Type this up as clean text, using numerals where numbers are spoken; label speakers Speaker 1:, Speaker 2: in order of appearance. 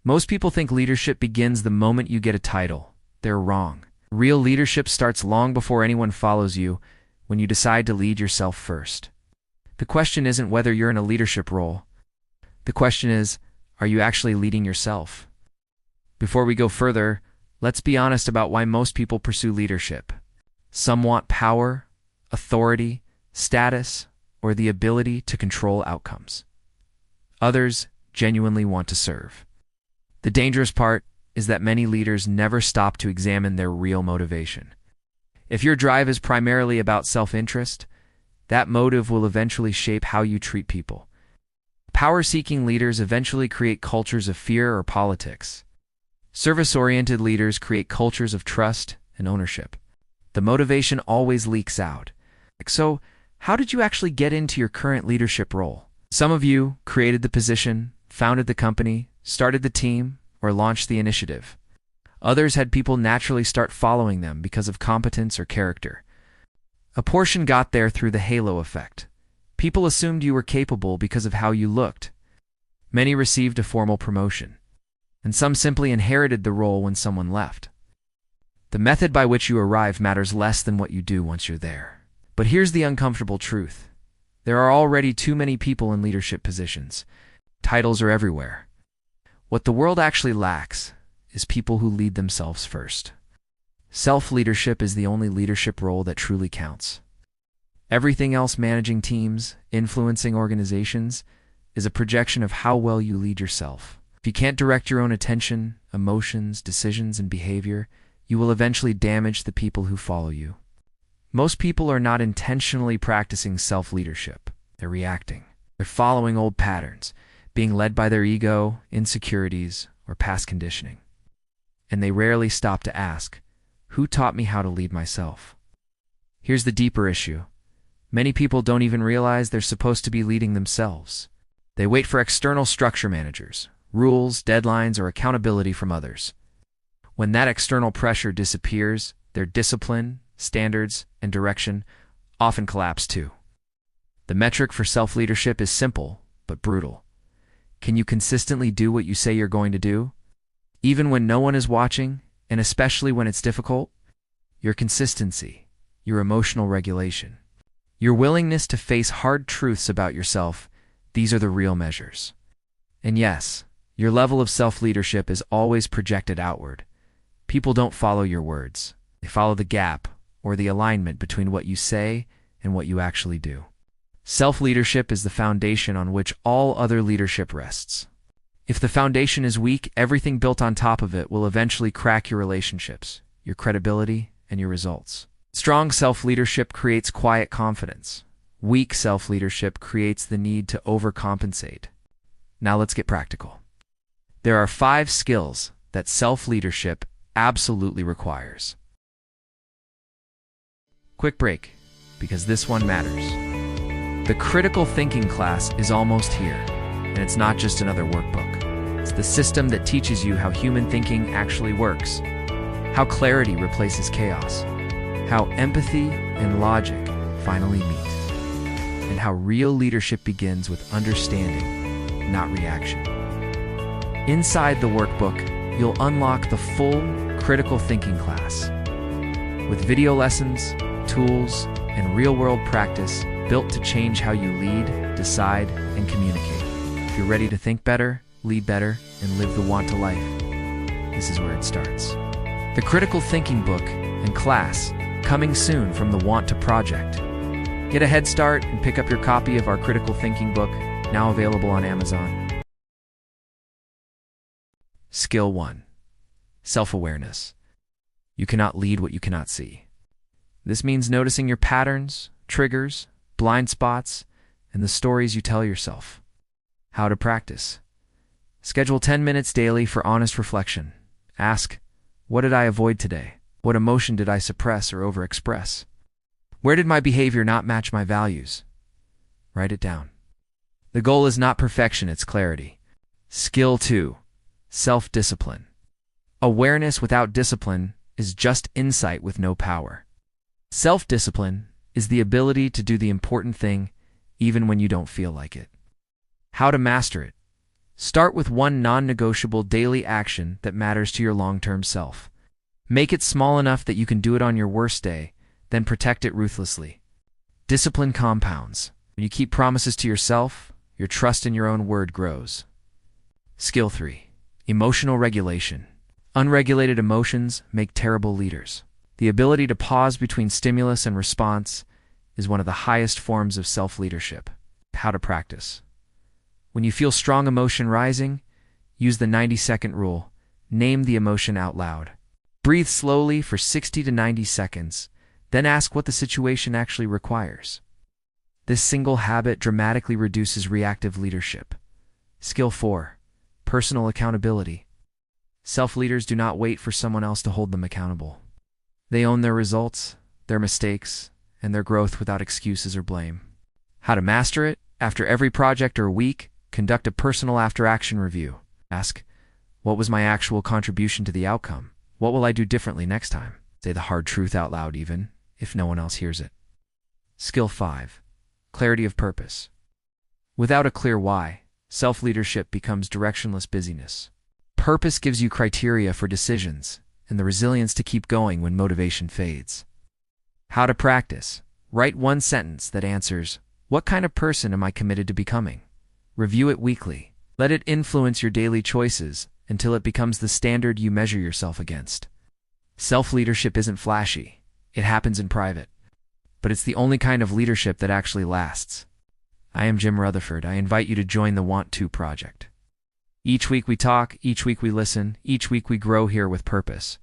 Speaker 1: Most people think leadership begins the moment you get a title. They're wrong. Real leadership starts long before anyone follows you, when you decide to lead yourself first. The question isn't whether you're in a leadership role. The question is, are you actually leading yourself? Before we go further, let's be honest about why most people pursue leadership. Some want power, authority, status, or the ability to control outcomes. Others genuinely want to serve. The dangerous part is that many leaders never stop to examine their real motivation. If your drive is primarily about self-interest, that motive will eventually shape how you treat people. Power-seeking leaders eventually create cultures of fear or politics. Service-oriented leaders create cultures of trust and ownership. The motivation always leaks out. So, how did you actually get into your current leadership role? Some of you created the position, founded the company, started the team, or launched the initiative. Others had people naturally start following them because of competence or character. A portion got there through the halo effect. People assumed you were capable because of how you looked. Many received a formal promotion, and some simply inherited the role when someone left. The method by which you arrive matters less than what you do once you're there. But here's the uncomfortable truth. There are already too many people in leadership positions. Titles are everywhere. What the world actually lacks is people who lead themselves first. Self-leadership is the only leadership role that truly counts. Everything else, managing teams, influencing organizations, is a projection of how well you lead yourself. If you can't direct your own attention, emotions, decisions, and behavior, you will eventually damage the people who follow you. Most people are not intentionally practicing self-leadership. They're reacting. They're following old patterns, being led by their ego, insecurities, or past conditioning. And they rarely stop to ask, who taught me how to lead myself? Here's the deeper issue. Many people don't even realize they're supposed to be leading themselves. They wait for external structure managers, rules, deadlines, or accountability from others. When that external pressure disappears, their discipline, standards, and direction often collapse too. The metric for self-leadership is simple, but brutal. Can you consistently do what you say you're going to do? Even when no one is watching, and especially when it's difficult? Your consistency, your emotional regulation, your willingness to face hard truths about yourself, these are the real measures. And yes, your level of self-leadership is always projected outward. People don't follow your words. They follow the gap, or the alignment between what you say and what you actually do. Self-leadership is the foundation on which all other leadership rests. If the foundation is weak, everything built on top of it will eventually crack your relationships, your credibility, and your results. Strong self-leadership creates quiet confidence. Weak self-leadership creates the need to overcompensate. Now let's get practical. There are 5 skills that self-leadership absolutely requires. Quick break, because this one matters. The critical thinking class is almost here, and it's not just another workbook. It's the system that teaches you how human thinking actually works, how clarity replaces chaos, how empathy and logic finally meet, and how real leadership begins with understanding, not reaction. Inside the workbook, you'll unlock the full critical thinking class with video lessons, tools, and real-world practice built to change how you lead, decide, and communicate. If you're ready to think better, lead better, and live the want to life, this is where it starts. The Critical Thinking Book and class, coming soon from the Want to Project. Get a head start and pick up your copy of our Critical Thinking Book, now available on Amazon. Skill 1. Self-awareness. You cannot lead what you cannot see. This means noticing your patterns, triggers, blind spots, and the stories you tell yourself. How to practice. Schedule 10 minutes daily for honest reflection. Ask, what did I avoid today? What emotion did I suppress or overexpress? Where did my behavior not match my values? Write it down. The goal is not perfection, it's clarity. Skill 2. Self-discipline. Awareness without discipline is just insight with no power. Self-discipline is the ability to do the important thing even when you don't feel like it. How to master it. Start with one non-negotiable daily action that matters to your long-term self. Make it small enough that you can do it on your worst day, then protect it ruthlessly. Discipline compounds. When you keep promises to yourself, your trust in your own word grows. Skill 3. Emotional regulation. Unregulated emotions make terrible leaders. The ability to pause between stimulus and response is one of the highest forms of self-leadership. How to practice. When you feel strong emotion rising, use the 90-second rule. Name the emotion out loud. Breathe slowly for 60 to 90 seconds, then ask what the situation actually requires. This single habit dramatically reduces reactive leadership. Skill 4. Personal accountability. Self-leaders do not wait for someone else to hold them accountable. They own their results, their mistakes, and their growth without excuses or blame. How to master it? After every project or week, conduct a personal after-action review. Ask, what was my actual contribution to the outcome? What will I do differently next time? Say the hard truth out loud even, if no one else hears it. Skill 5. Clarity of purpose. Without a clear why, self-leadership becomes directionless busyness. Purpose gives you criteria for decisions and the resilience to keep going when motivation fades. How to practice? Write one sentence that answers, what kind of person am I committed to becoming? Review it weekly. Let it influence your daily choices until it becomes the standard you measure yourself against. Self-leadership isn't flashy. It happens in private. But it's the only kind of leadership that actually lasts. I am Jim Rutherford. I invite you to join the Want To Project. Each week we talk, each week we listen, each week we grow here with purpose.